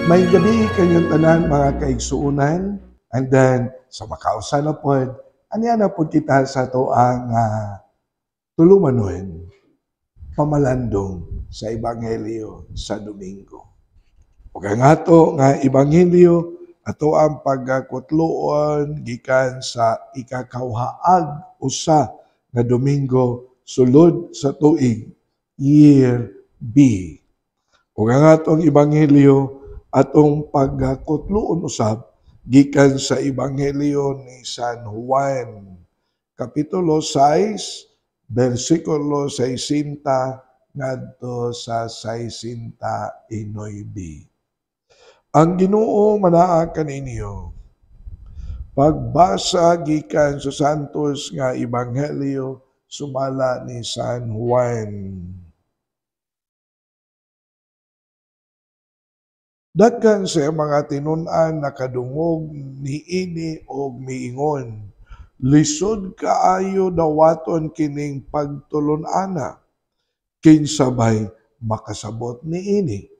May gabi kayong tanan mga kaigsuunan, and then sa makausa na pod, anya na pod kita sa to ang tulumanon, pamalandong sa Ebanghelyo sa Domingo. Ug ang ato nga Ebanghelyo ato ang pagkutloon gikan sa ikakawhaag usa nga Domingo sulod sa tuig, Year B. Ug ang atong Ebanghelyo atong pagkutloon usab gikan sa Ebanghelyo ni San Juan, Kapitulo 6, versikulo 60 ngadto sa 69. Ang Ginoo manaa kaninyo. Pagbasa gikan sa santos nga Ebanghelyo sumala ni San Juan. Daghan sa mga tinun-an nakadungog niini og miingon, lisod kaayo dawaton kining pagtulon-ana, kinsabay makasabot niini.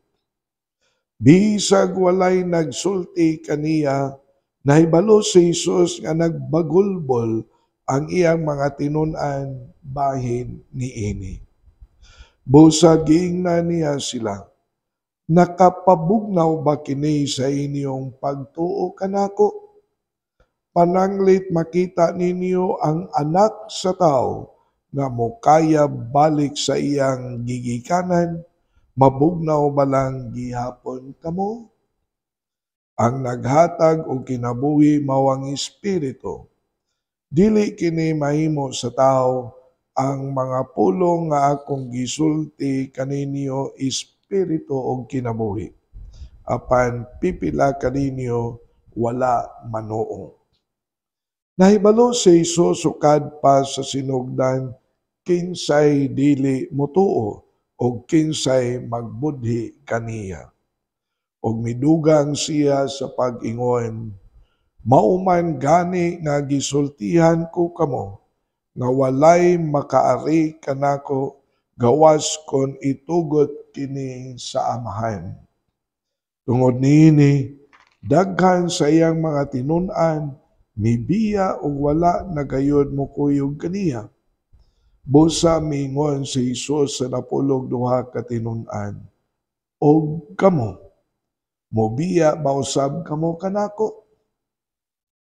Bisag walay nagsulti kaniya, nahibalo si Jesus nga nagbagulbol ang iyang mga tinun-an bahin niini. Busag giingnan niya sila, nakapabugnaw ba kini sa inyong pagtuo kanako? Pananglit makita ninyo ang anak sa tao nga mokaya balik sa iyang gigikanan, mabugnaw ba lang gihapon kamo? Ang naghatag og kinabuhi mao ang Espiritu. Dili kini mahimo sa tao, ang mga pulong nga akong gisulti kaninyo Espiritu og kinabuhi. Apan pipila kaninyo wala manuong. Nahibalo si Jesus sukad pa sa sinugdan, kinsay dili motuo o kinsay magbudhi kaniya. Og midugang siya sa pag-ingon, mauman gani nga gisultihan ko kamo, nga walay makaari kanako gawas kon itugot kini sa amahan. Tungod niini, daghan sa iyang mga tinun-an, mibiya o wala nagayod mo kuyog kaniya. Busa mingon si Jesus sa napulog duha ka tinun-an, og kamo, mobiya ba usab kamo kanako?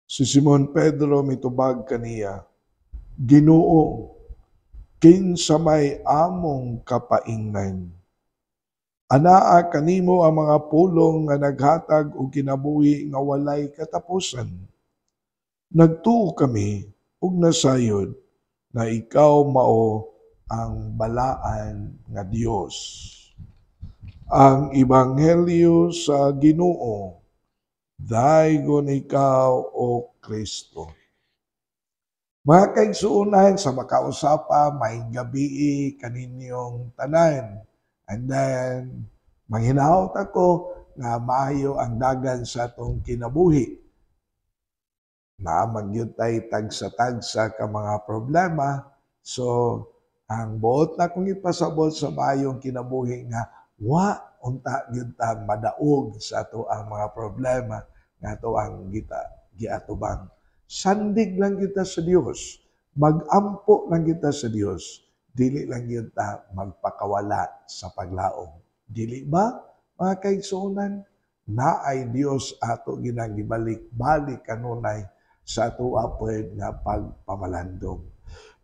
Si Simon Pedro mitubag kaniya, Ginoo, kinsa may among kapaingnan. Anaa kanimo ang mga pulong nga naghatag og kinabuhi nga walay katapusan. Nagtuo kami ug nasayod na ikaw mao ang balaan nga Dios. Ang Ebanghelyo sa Ginoo, daygon ikaw o Kristo. Mga kaigsuunan, sa makausapa, may gabi kaninyong tanan. And then, manghinaot ako nga maayo ang dagan sa atong kinabuhi. Naamag tay tagsa-tagsa ka mga problema. So, ang buot na kong ipasabot sa maayong kinabuhi nga, unta gyud ta madaog sa ato ang mga problema nga ato ang giatubang. Sandig lang kita sa Dios. Magampo lang kita sa Dios. Dili lang yun ta magpakawala sa paglaom. Dili ba, mga kaigsuunan? Naay Dios ato ginagibalik-balik kanunay sa ato apod nga pagpamalandong.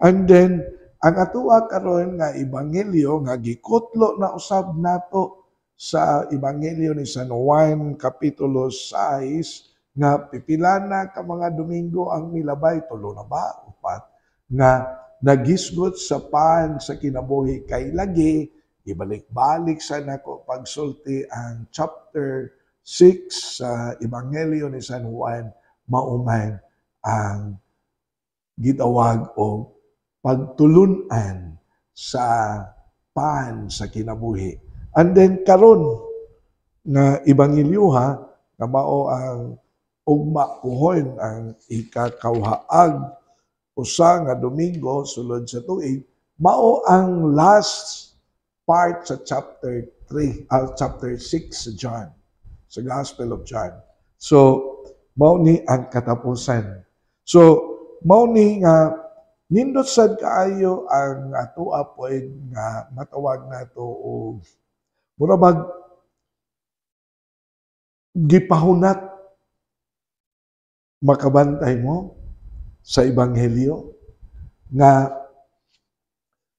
And then, ang atua karon nga Ebanghelyo nga gikutlo na usab nato sa Ebanghelyo ni San Juan Kapitulo 6 nga pipila na ka mga Domingo ang milabay, tulo na ba? Upat. Nga nagisgot sa pan sa kinabuhi kay lagi, ibalik-balik sa nako pagsulti ang chapter 6 sa Ebanghelyo ni San Juan, mauman ang gitawag o pagtulunan sa pan sa kinabuhi. And then karon nga Ebanghelyo nga mao ang ugma puhon ang ikakawhaag usa nga Domingo sulod sa tuig, mao ang last part sa chapter 6 sa John. sa Gospel of John. So, mao ni ang katapusan. So, mao ni nga nindot sad kaayo ang atoa poed nga matawag nato og mura bag gipahunat makabantay mo sa ebanghelyo nga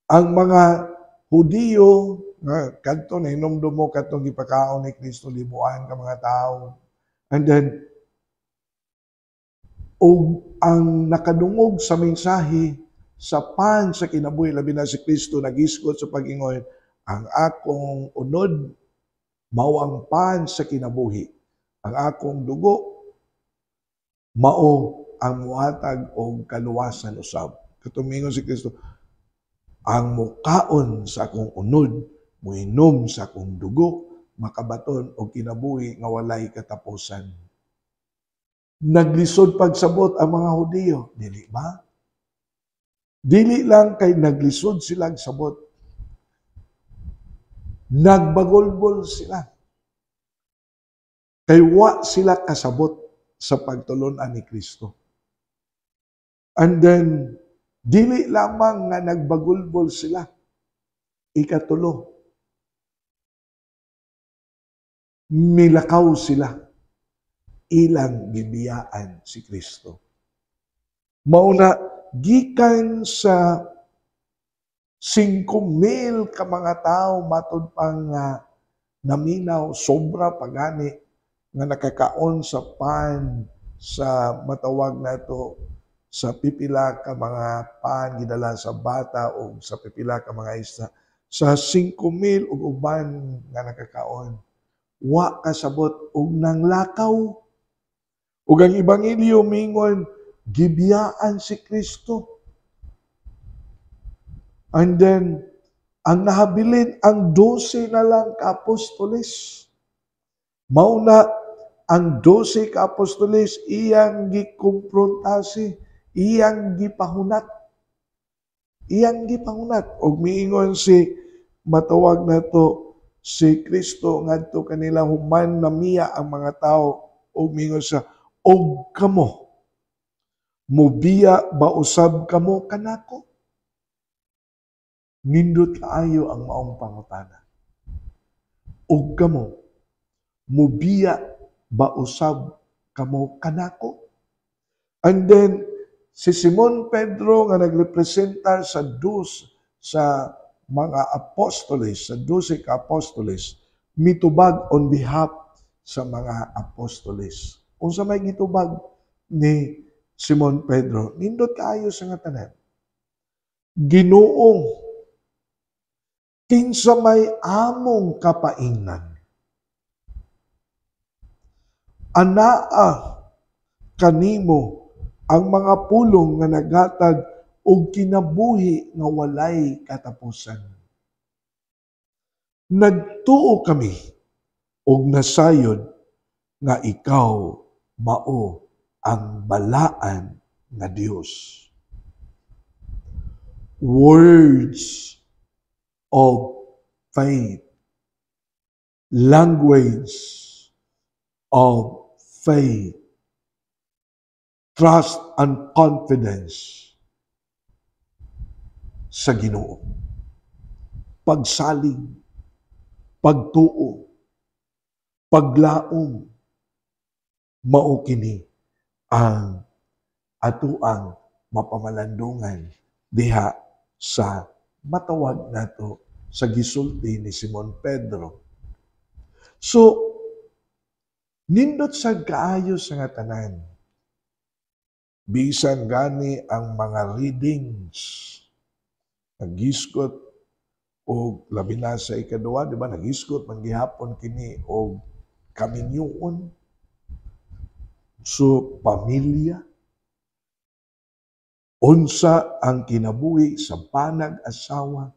ang mga Hudiyo nga kadto na hinumdum mo kadtong gipakaon ni Kristo libuan ka mga tao. And then og ang nakadungog sa mensahe sa pan sa kinabuhi labi na si Kristo nagisgot sa pag-ingon ang akong unod mao ang pan sa kinabuhi. Ang akong dugo mao ang muhatag og kaluwasan usab. Katumingon si Kristo, ang mukaon sa akong unod, muinom sa akong dugo, makabaton og kinabuhi nga walay katapusan. Naglisod pagsabot ang mga Hudiyo, dili ba? Dili lang kay naglisod sila sabot. Nagbagolbol sila. Kay wa sila kasabot sa pagtulon-an ni Kristo. And then, dili lamang nga nagbagulbol sila. Ikatulo, milakaw sila. Ilang gibiyaan si Kristo. Mauna, gikan sa 5,000 ka mga tao matod pang naminaw, sobra pagani nga nakakaon sa pan sa matawag na ito sa pipila ka mga pan gidala sa bata o sa pipila ka mga isda sa 5,000 ug uban nga nakakaon wa kasabot og nanglakaw ug ang ebanghelyo mingon gibiyaan si Kristo. And then ang nahabilin ang 12 na lang ka apostoles. Mauna ang 12 ka apostoles iyang gikumprontasi, iyang gipahunat. Iyang gipahunat og miingon si matawag na to si Kristo ngadto kanila human namiya ang mga tao og miingon siya og kamo mobiya ba usab kamo kanako? Nindot kaayo ang maong pangutana. Og kamo mobiya ba usab kamo kanako? And then si Simon Pedro nga nagrepresenta sa mga apostoles, sa 12 ka apostoles, mitubag on behalf sa mga apostoles. Unsa may gitubag ni Simon Pedro? Nindot kaayo sa nga tanan. Ginoong kinsa may among kapaingnan. Anaa kanimo ang mga pulong nga naghatag og kinabuhi nga walay katapusan. Nagtuo kami og nasayod nga ikaw mao ang balaan nga Dios. Words of faith, language of faith, trust and confidence sa Ginoo. Pagsalig, pagtuo, paglaom, mao kini ang atuang mapamalandungan diha sa matawag nato sa gisulti ni Simon Pedro. So, nindot sad kaayo sa nga tanan. Bisan gani ang mga readings nagisgot o labi na sa ikaduha, di ba, nagisgot manggihapon kini o kaminyoon. So, pamilya, unsa ang kinabuhi sa panag-asawa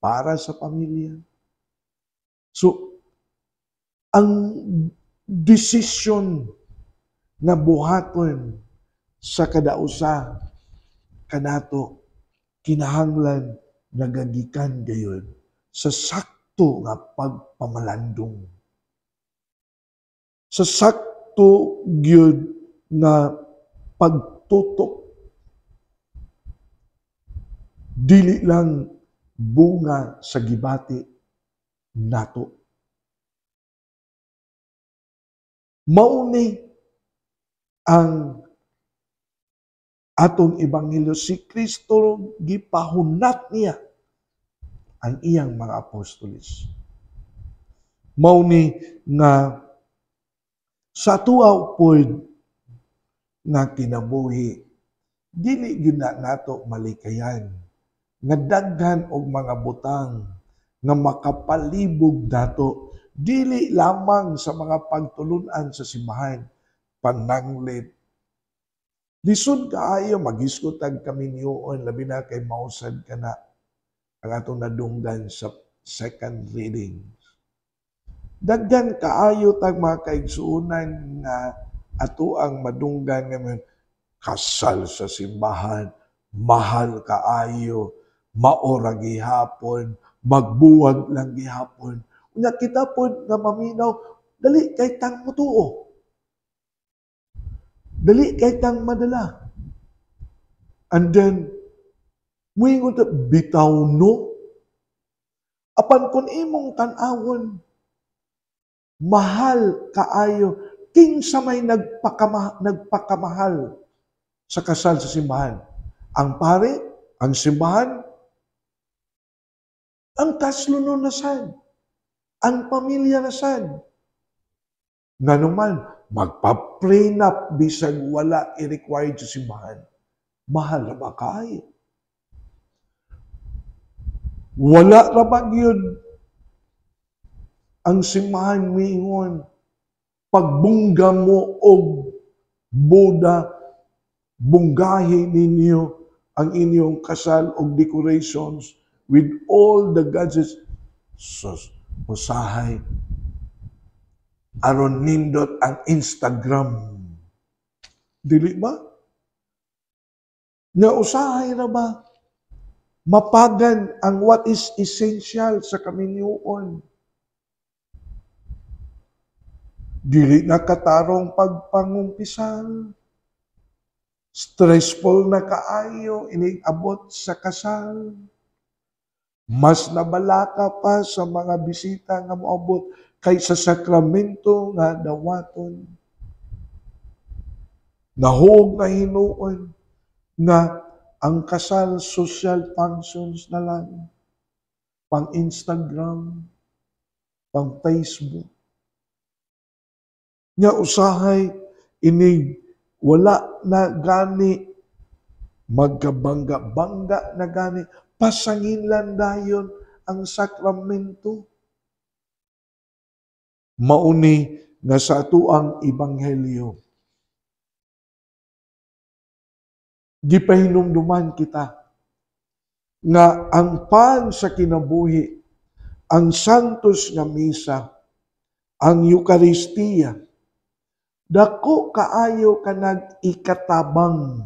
para sa pamilya. So, ang desisyon na buhaton sa kadausa kanato kinahanglan nagagikan gayon sa sakto nga pagpamalandong. sa sakto gyud nga pagtutok, dili lang bunga sa gibati nato. Mao ni ang atong ebanghelyo, si Kristo gipahunat niya ang iyang mga apostoles. Mao ni nga sa tuwa pod nga kinabuhi, dili gyud na nato malikayan nga daghan og mga butang nga makapalibog nato, dili lamang sa mga pagtulun-an sa simbahan, pananglit. Lisod kaayo magisgotag kami niyoon, labi na kay mausad ka na ang atong nadunggan sa second reading. Daghan kaayo tag mga kaigsuonan nga ato ang madunggan nga kasal sa simbahan, mahal kaayo, maora gihapon, magbuwag lang gihapon. Unya kita pod nga maminaw, dali kay tang mutuo. Dali kay tang madala. And then, muingon ta, bitaw no? Apan kung imong tan-awon, mahal kaayo, kinsa may nagpakamahal sa kasal sa simbahan? Ang pare, ang simbahan, ang kaslunon na sad, ang pamilya na sad. Nga naman, magpa-prenup bisag wala i-required sa simbahan. Mahal na ba kaayo? Wala ra ba gyud ang simbahan miingon pagbungga mo og boda, bunggahi ninyo ang inyong kasal og decorations with all the gadgets. Sus, usahay aron nindot ang Instagram. Dili ba? Nga usahay na ba? Mapagan ang what is essential sa kaminyoon. Dili na katarong pagpangumpisal. Stressful na kaayo, iniabot sa kasal. Mas nabalaka pa sa mga bisita nga moabot kaysa sakramento nga dawaton. Nahog na hinuon nga ang kasal social functions na lang, pang Instagram, pang Facebook. Nga usahay, ini wala na gani, magkabangga-bangga na gani, pasanginlan dayon ang sakramento. Mauni nga sa atuang ebanghelyo, gipahinumduman kita nga ang pan sa kinabuhi, ang santos nga misa, ang Eucharistia, dako kaayo ka nag-ikatabang,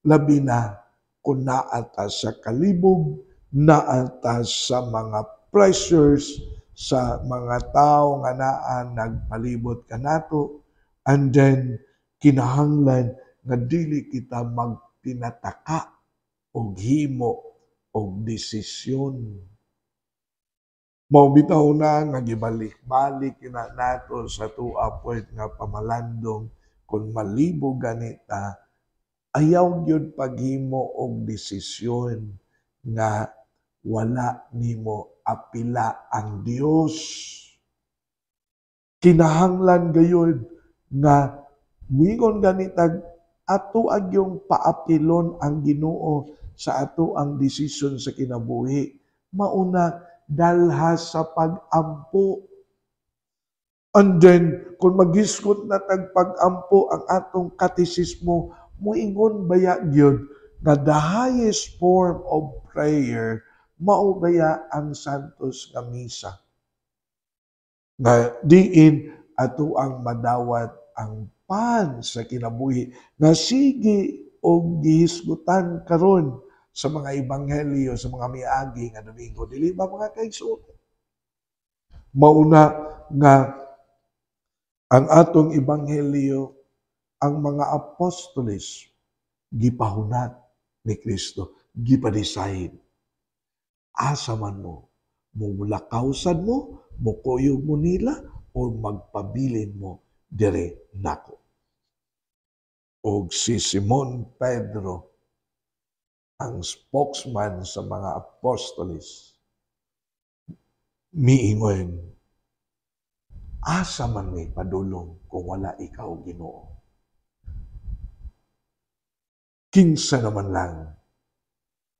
labi na kung naata sa kalibog, naata sa mga pressures, sa mga tao nga naan nagpalibot kanato, and then kinahanglan nga dili kita magpinataka og himo og desisyon. Mao bitaw na nga gibalik-balik na nato sa tuwa puwet nga pamalandong kung malibog ganita, ayaw gyud paghimo og desisyon nga wala nimo apila ang Dios. Kinahanglan gayud nga muingon ganitag ato agyong paapilon ang Ginoo sa ato ang desisyon sa kinabuhi. Mauna dalhas sa pag-ampo. And then, kung magisgot na tagpag-ampo ang atong katisismo, muingon baya gyud nga the highest form of prayer mao baya ang santos nga misa. Nga diin ato ang madawat ang pan sa kinabuhi nga sige og gihisgutan karon sa mga ebanghelyo, sa mga miagi nga Domingo. Dili ba mga kaigsuon? Mauna nga Ang atong ebanghelyo, ang mga apostoles, gipahunat ni Kristo, gipa-decide. Asa man mo, mulakawsan mo, mukuyog mo nila, o magpabilin mo dire nako. Og si Simon Pedro, ang spokesman sa mga apostoles, miingon, asa man may padulong kung wala ikaw, Ginoo. Kinsa naman lang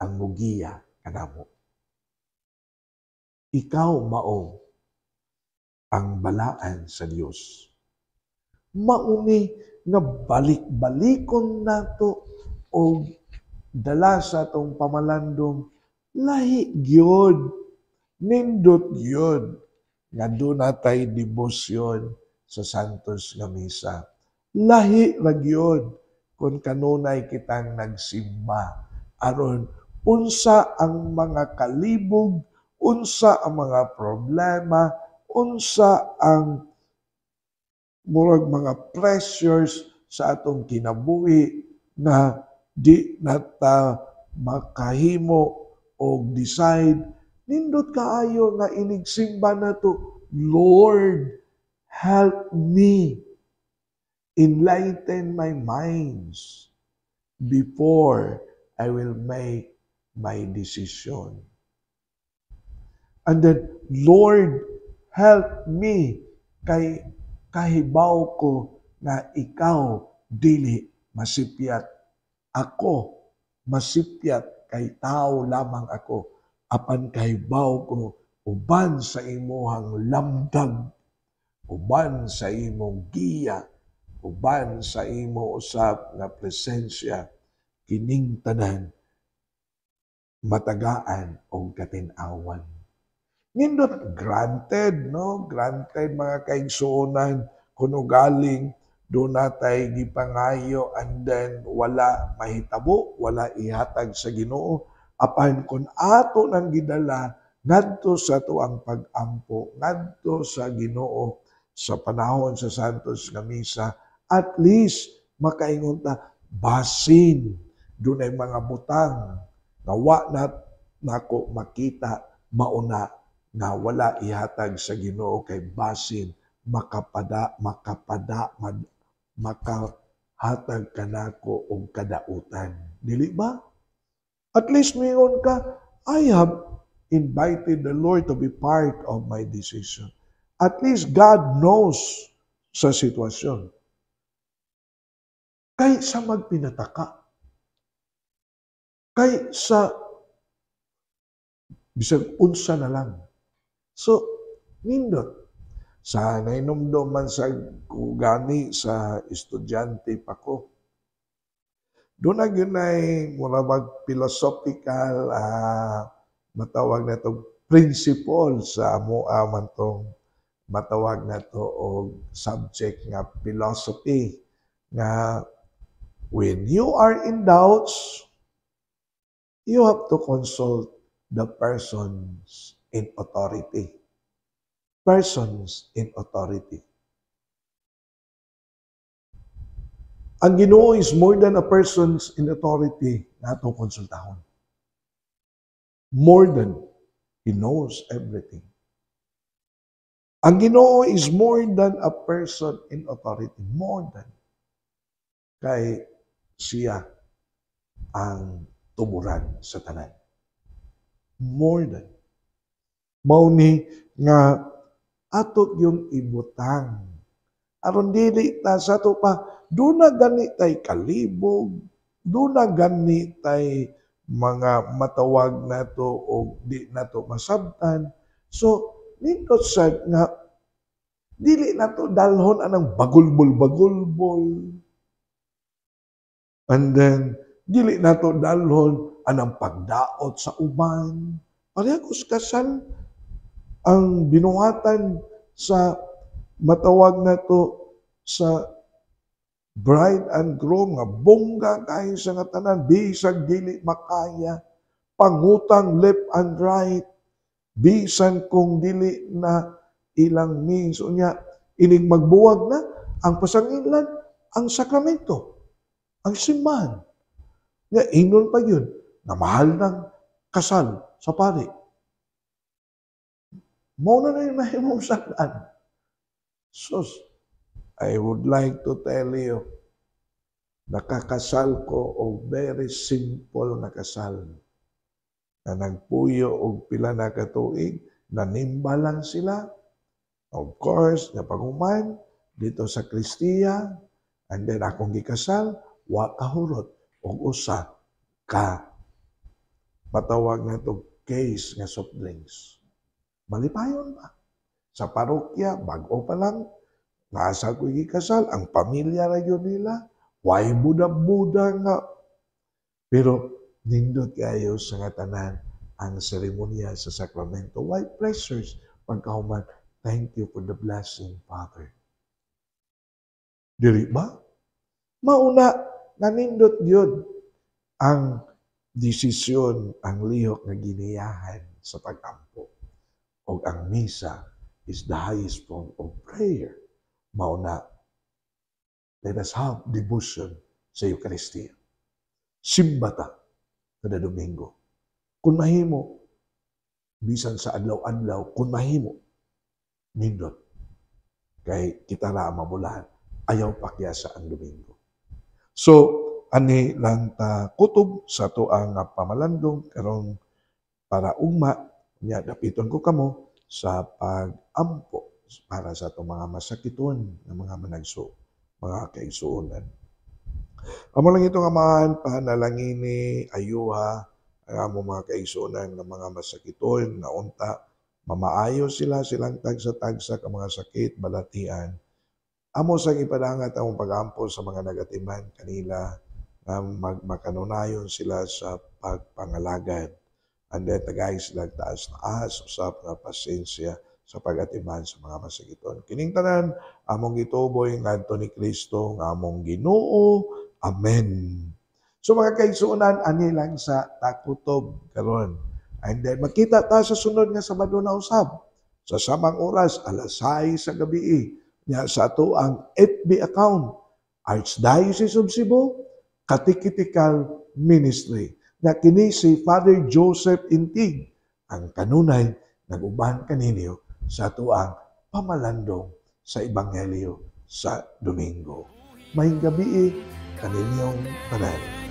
ang mugiya kanamo. Ikaw mao ang balaan sa Dios. Mauni nga balik-balikon nato o dala sa atong pamalandong lahi gyud, nindot gyud nga doon natay debosyon sa Santos nga Misa. Lahi ra gyud kung kanunay kitang nagsimba aron unsa ang mga kalibog, unsa ang mga problema, unsa ang murag mga pressures sa atong kinabuhi na di nata makahimo og decide, nindot kaayo nga inigsimba nato, Lord, help me. Enlighten my minds before I will make my decision. And then, Lord, help me kay kahibaw ko na ikaw dili masipyat. Ako masipyat kay tao lamang ako. Apan kahibaw ko uban sa imuhang lamdag, uban sa imong giya, uban sa imo usab nga presensya, kining tanan matagaan og katin-awan. Nindot granted, no? Granted mga kaigsuonan kuno galing do natay gipangayo and then wala mahitabo, wala ihatag sa Ginoo. Apan kun ato nang gidala ngadto sa tuang pag-ampo, ngadto sa Ginoo sa panahon sa Santos nga Misa, at least makaingon ta basin dunay mga butang nga wa nako makita mauna nga wala ihatag sa Ginoo kay basin makahatag kanako og kadautan. Dili ba? At least mayon ka, I have invited the Lord to be part of my decision. At least God knows sa sitwasyon. Kay sa magpinataka, kay sa bisag unsa na lang. So, nindot. Sa nainomdom man sa kugani sa estudyante pa ko. Doon na yun ay mula mag-philosophical, matawag na itong principle sa amoa man itong matawag na ito o subject nga philosophy nga when you are in doubts, you have to consult the persons in authority. Persons in authority. Ang Ginoo is more than a persons in authority na atong konsultahon. More than. He knows everything. Ang Ginoo is more than a person in authority. More than. Kay siya ang tumuran sa tanan. More than. Mauni nga ato yung ibutang. Aron dili ta sa to pa, doon na gani tay kalibog, doon na gani tay mga matawag na to o di na to masabtan. So, nindot sa nga, dili na to dalhon anang bagulbol-bagulbol. And then, dili na to dalhon anang pagdaot sa uban. Parehas kasan ang binuhatan sa matawag na to sa bride and groom nga bongga kayo sa nga tanan, bisag dili makaya, pangutang left and right, bisan kung dili na ilang means. Unya, ining magbuwag na, ang pasangilan, ang sakramento, ang simbahan. Nga ingnon pa yun, na mahal ng kasal sa pari. Mao na yung mahimong sakdan. Sus, I would like to tell you, nakakasal ko og very simple na kasal. Na nagpuyo og pila na ka tuig, nanimba lang sila. Of course, napaguman dito sa Kristiya, and then akong gikasal, wa kahurot og usa ka matawag na to case nga soft drinks. Malipayon pa. Sa parokya, bago pa lang, nasa ko gikasal, ang pamilya ra yun nila, way buda-buda nga. Pero nindot kayo sa nga tanan ang seremonya sa sakramento. Why pressures pagkahuman? Thank you for the blessing, Father. Diri ba? Mauna, nanindot yun ang desisyon, ang lihok na giniyahan sa pag-ampo. O ang misa is the highest form of prayer. Mauna, let us have devotion sa Eucharistia. Simbata kada Domingo. Kung mahimo, bisan sa adlaw-adlaw, kung mahimo, nindot. Kay kita na mabulahan, ayaw pakyasa ang Domingo. So, ani lang ta kutob sa to ang pamalandong karong para ugma nya dapiton ko kamo sa pag-ampo para sa to mga masakiton nga mga managso, mga kaigsuonan. Amo lang ito nga man panalangini ayuha ang amo mga kaigsuonan nga mga masakiton na unta mamaayo silang tagsa-tagsa ka mga sakit balatian. Amo sang ipadangat ang pag-ampo sa mga nagatiman kanila na magmakanunayon sila sa pagpangalagad. And then tagay sila taas-taas usap nga pasensya sa pagatiman sa mga masakiton. Kining tanan among gituboy ngadto ni Kristo nga among Ginoo. Amen. So mga kaigsuonan ani lang sa takutob karon. And then makita ta sa sunod nga Sabado na usab sa samang oras alas 6 sa gabi nya sa ato ang FB account Archdiocese of Cebu Catechetical Ministry na kini si Father Joseph Intig ang kanunay nag-uban kaninyo sa tuang pamalandong sa Ebanghelyo sa Domingo. Mayong gabi kaninyong tanan.